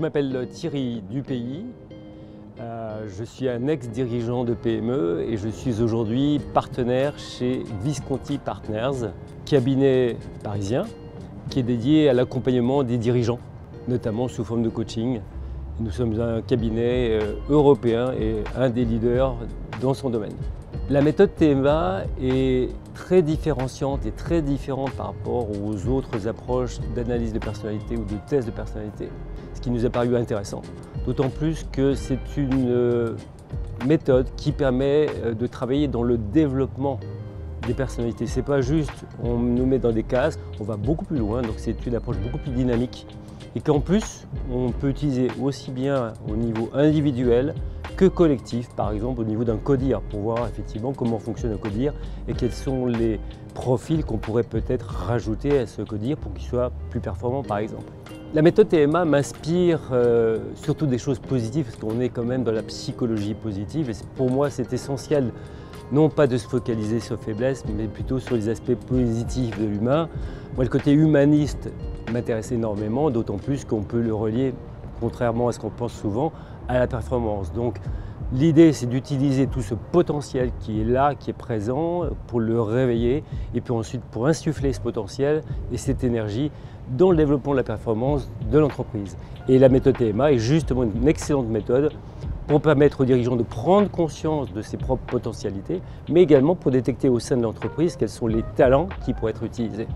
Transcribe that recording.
Je m'appelle Thierry Dupeilly, je suis un ex-dirigeant de PME et je suis aujourd'hui partenaire chez Visconti Partners, cabinet parisien qui est dédié à l'accompagnement des dirigeants, notamment sous forme de coaching. Nous sommes un cabinet européen et un des leaders dans son domaine. La méthode TMA est très différenciante et très différente par rapport aux autres approches d'analyse de personnalité ou de test de personnalité, ce qui nous a paru intéressant. D'autant plus que c'est une méthode qui permet de travailler dans le développement des personnalités. C'est pas juste on nous met dans des cases, on va beaucoup plus loin, donc c'est une approche beaucoup plus dynamique et qu'en plus on peut utiliser aussi bien au niveau individuel que collectif, par exemple au niveau d'un codir, pour voir effectivement comment fonctionne un codir et quels sont les profils qu'on pourrait peut-être rajouter à ce codir pour qu'il soit plus performant par exemple. La méthode TMA m'inspire surtout des choses positives parce qu'on est quand même dans la psychologie positive et pour moi c'est essentiel non pas de se focaliser sur faiblesses mais plutôt sur les aspects positifs de l'humain. Moi le côté humaniste m'intéresse énormément, d'autant plus qu'on peut le relier, contrairement à ce qu'on pense souvent, à la performance. Donc l'idée c'est d'utiliser tout ce potentiel qui est là, qui est présent, pour le réveiller et puis ensuite pour insuffler ce potentiel et cette énergie dans le développement de la performance de l'entreprise. Et la méthode TMA est justement une excellente méthode pour permettre aux dirigeants de prendre conscience de ses propres potentialités, mais également pour détecter au sein de l'entreprise quels sont les talents qui pourraient être utilisés.